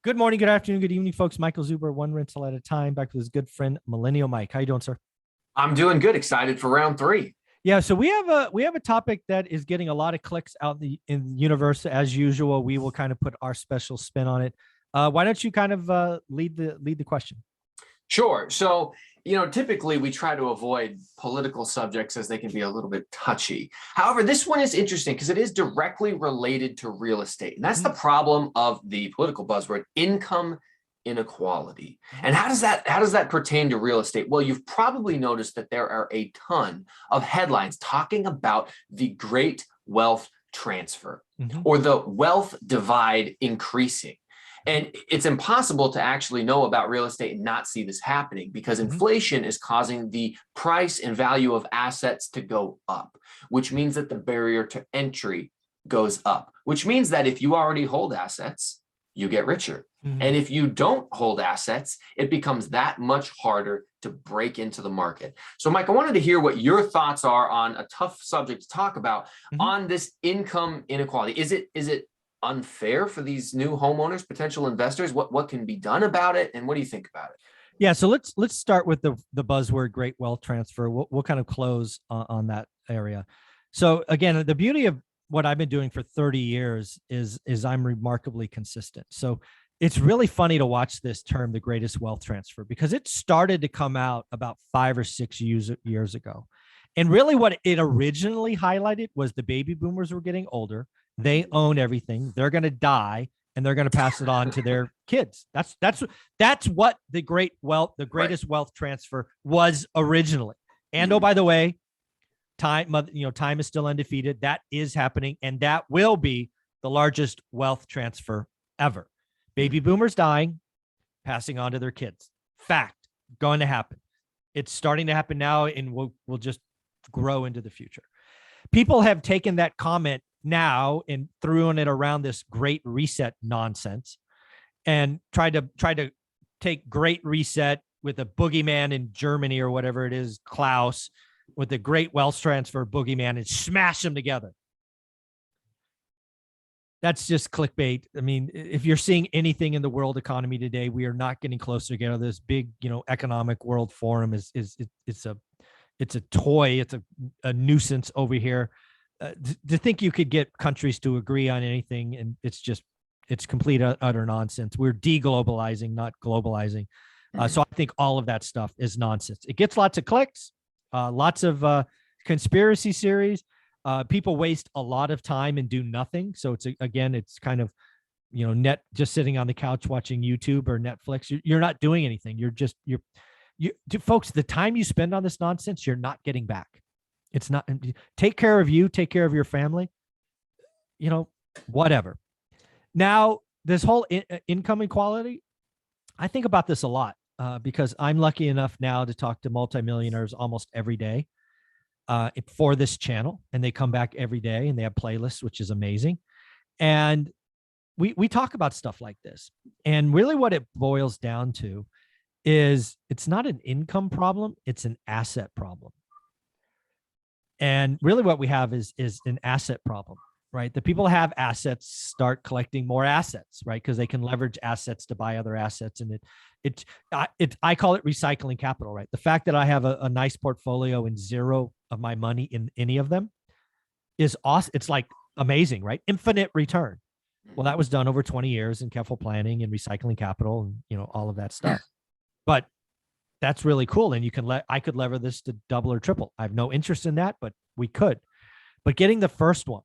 Good morning, good afternoon, good evening, folks. Michael Zuber, one rental at a time, back with his good friend Millennial Mike. How you doing, sir? I'm doing good. Excited for round three. Yeah, so we have a topic that is getting a lot of clicks out in the universe. As usual, we will kind of put our special spin on it. Why don't you kind of lead the question? Sure. So, typically we try to avoid political subjects as they can be a little bit touchy. However, this one is interesting because it is directly related to real estate. And that's the problem of the political buzzword, income inequality. And how does that pertain to real estate? Well, you've probably noticed that there are a ton of headlines talking about the great wealth transfer or the wealth divide increasing. And it's impossible to actually know about real estate and not see this happening because inflation is causing the price and value of assets to go up, which means that the barrier to entry goes up, which means that if you already hold assets, you get richer. And if you don't hold assets, it becomes that much harder to break into the market. So, Mike, I wanted to hear what your thoughts are on a tough subject to talk about on this income inequality. Is it unfair for these new homeowners, potential investors? What can be done about it, and what do you think about it? Yeah, so let's start with the buzzword great wealth transfer. We'll kind of close on that area. So again, the beauty of what I've been doing for 30 years is I'm remarkably consistent. So it's really funny to watch this term, the greatest wealth transfer, because it started to come out about 5 or 6 years ago. And really what it originally highlighted was the baby boomers were getting older. They own everything. They're going to die and they're going to pass it on to their kids. That's what the greatest wealth transfer was originally. And oh, by the way, time is still undefeated. That is happening, and that will be the largest wealth transfer ever. Baby boomers dying, passing on to their kids. Fact, going to happen. It's starting to happen now, and we'll just grow into the future. People have taken that comment now and thrown it around this great reset nonsense and tried to take great reset with a boogeyman in Germany or whatever it is, Klaus, with the great wealth transfer boogeyman, and smash them together. That's just clickbait. I mean, if you're seeing anything in the world economy today, we are not getting closer together. This big, economic world forum it's a toy. It's a nuisance over here. To think you could get countries to agree on anything, and it's complete utter nonsense. We're deglobalizing, not globalizing. So I think all of that stuff is nonsense. It gets lots of clicks, lots of conspiracy series. People waste a lot of time and do nothing. So it's kind of, just sitting on the couch watching YouTube or Netflix. You're not doing anything. Folks, the time you spend on this nonsense, you're not getting back. It's not. Take care of you, take care of your family, whatever. Now, this whole income inequality, I think about this a lot because I'm lucky enough now to talk to multimillionaires almost every day for this channel, and they come back every day and they have playlists, which is amazing. And we talk about stuff like this. And really what it boils down to is it's not an income problem, it's an asset problem. And really what we have is an asset problem, right? The people have assets start collecting more assets, right? Because they can leverage assets to buy other assets. And I call it recycling capital, right? The fact that I have a nice portfolio and zero of my money in any of them is awesome. It's like amazing, right? Infinite return. Well, that was done over 20 years in careful planning and recycling capital and, all of that stuff. But that's really cool. And I could lever this to double or triple. I have no interest in that, but we could. But getting the first one,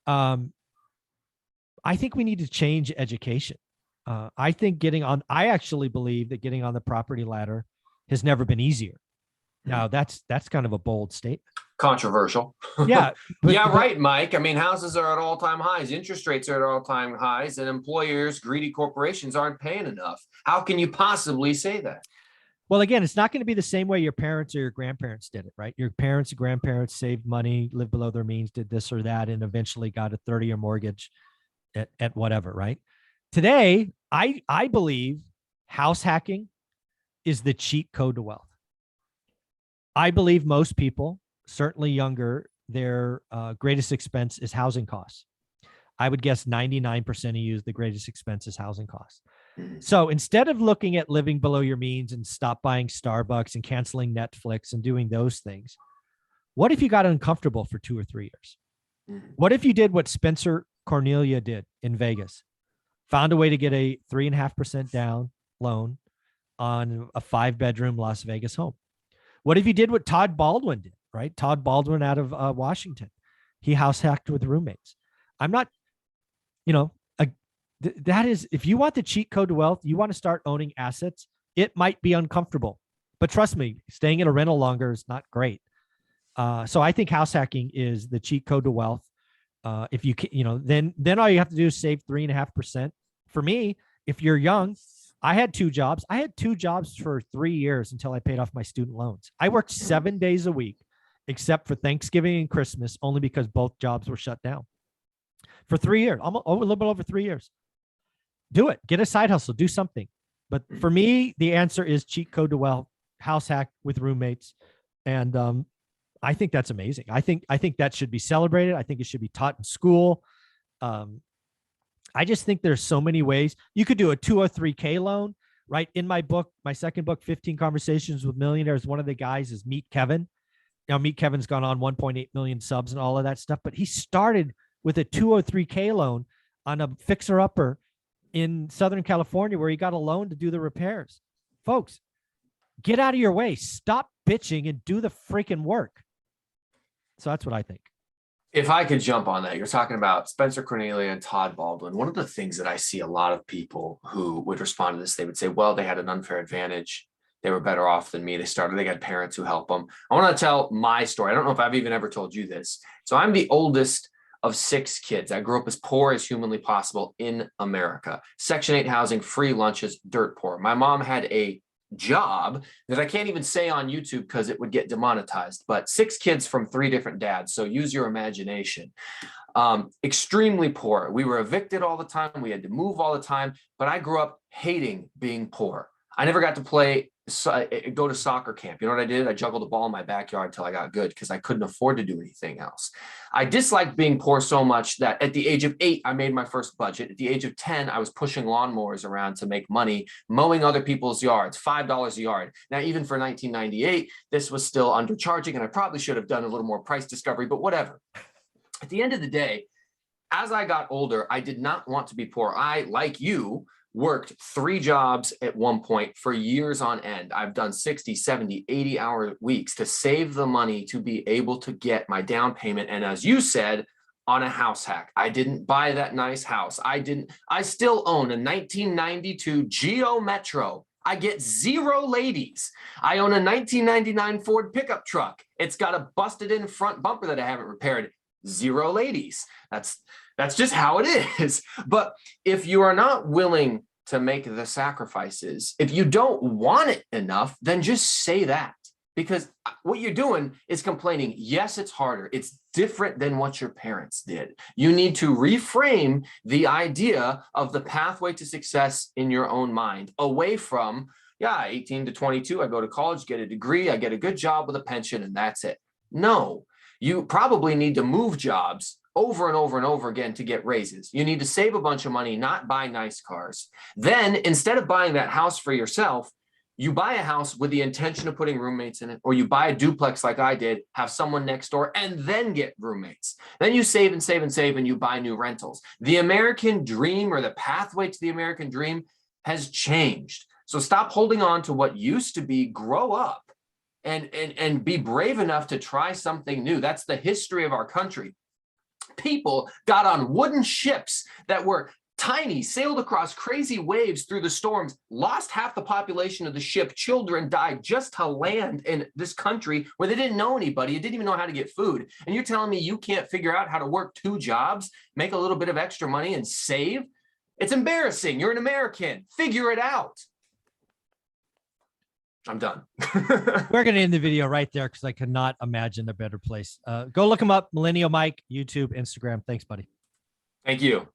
I think we need to change education. I actually believe that getting on the property ladder has never been easier. Now that's kind of a bold statement. Controversial. Yeah. Right, Mike. I mean, houses are at all-time highs. Interest rates are at all-time highs, and employers, greedy corporations aren't paying enough. How can you possibly say that? Well, again, it's not going to be the same way your parents or your grandparents did it, right? Your parents and grandparents saved money, lived below their means, did this or that, and eventually got a 30-year mortgage at whatever, right? Today, I believe house hacking is the cheat code to wealth. I believe most people, certainly younger, their greatest expense is housing costs. I would guess 99% of you, the greatest expense is housing costs. Mhm. So instead of looking at living below your means and stop buying Starbucks and canceling Netflix and doing those things, what if you got uncomfortable for 2 or 3 years? Mhm. What if you did what Spencer Cornelia did in Vegas, found a way to get a 3.5% down loan on a 5-bedroom Las Vegas home? What if you did what Todd Baldwin did, right? Todd Baldwin out of Washington. He house hacked with roommates. I'm not, you know, that is, if you want the cheat code to wealth, you want to start owning assets, it might be uncomfortable. But trust me, staying in a rental longer is not great. So I think house hacking is the cheat code to wealth. If you can, then all you have to do is save 3.5%. For me, if you're young, I had 2 jobs. I had 2 jobs for 3 years until I paid off my student loans. I worked 7 days a week, except for Thanksgiving and Christmas, only because both jobs were shut down for 3 years, almost a little bit over 3 years. Do it. Get a side hustle. Do something. But for me, the answer is cheat code to wealth, house hack with roommates, and I think that's amazing. I think that should be celebrated. I think it should be taught in school. I just think there's so many ways. You could do a 203K loan, right? In my book, my second book, 15 Conversations with Millionaires, one of the guys is Meet Kevin. Now, Meet Kevin's gone on 1.8 million subs and all of that stuff, but he started with a 203K loan on a fixer-upper in Southern California where he got a loan to do the repairs. Folks, get out of your way. Stop bitching and do the freaking work. So that's what I think. If I could jump on that, you're talking about Spencer Cornelia and Todd Baldwin. One of the things that I see a lot of people who would respond to this, they would say, well, they had an unfair advantage. They were better off than me. They got parents who help them. I want to tell my story. I don't know if I've even ever told you this. So I'm the oldest of 6 kids. I grew up as poor as humanly possible in America. Section 8 housing, free lunches, dirt poor. My mom had a job that I can't even say on YouTube because it would get demonetized, but 6 kids from 3 different dads. So use your imagination. Extremely poor. We were evicted all the time. We had to move all the time, but I grew up hating being poor. I never got to go to soccer camp. You know what I did? I juggled a ball in my backyard until I got good because I couldn't afford to do anything else. I disliked being poor so much that at the age of 8, I made my first budget. At the age of 10, I was pushing lawnmowers around to make money, mowing other people's yards, $5 a yard. Now, even for 1998, this was still undercharging, and I probably should have done a little more price discovery, but whatever. At the end of the day, as I got older, I did not want to be poor. I, like you, worked 3 jobs at one point for years on end. I've done 60, 70, 80-hour weeks to save the money to be able to get my down payment. And as you said, on a house hack. I didn't buy that nice house. I still own a 1992 Geo Metro. I get 0 ladies. I own a 1999 Ford pickup truck. It's got a busted in front bumper that I haven't repaired. 0 ladies. That's just how it is. But if you are not willing to make the sacrifices, if you don't want it enough, then just say that. Because what you're doing is complaining. Yes, it's harder. It's different than what your parents did. You need to reframe the idea of the pathway to success in your own mind away from, 18 to 22, I go to college, get a degree, I get a good job with a pension, and that's it. No, you probably need to move jobs over and over and over again to get raises. You need to save a bunch of money, not buy nice cars. Then instead of buying that house for yourself, you buy a house with the intention of putting roommates in it, or you buy a duplex like I did, have someone next door, and then get roommates. Then you save and save and save, and you buy new rentals. The American dream, or the pathway to the American dream, has changed. So stop holding on to what used to be, grow up, and be brave enough to try something new. That's the history of our country. People got on wooden ships that were tiny, sailed across crazy waves through the storms, lost half the population of the ship. Children died just to land in this country where they didn't know anybody. You didn't even know how to get food. And you're telling me you can't figure out how to work 2 jobs, make a little bit of extra money, and save? It's embarrassing. You're an American. Figure it out. I'm done. We're going to end the video right there because I cannot imagine a better place. Go look them up. Millennial Mike, YouTube, Instagram. Thanks, buddy. Thank you.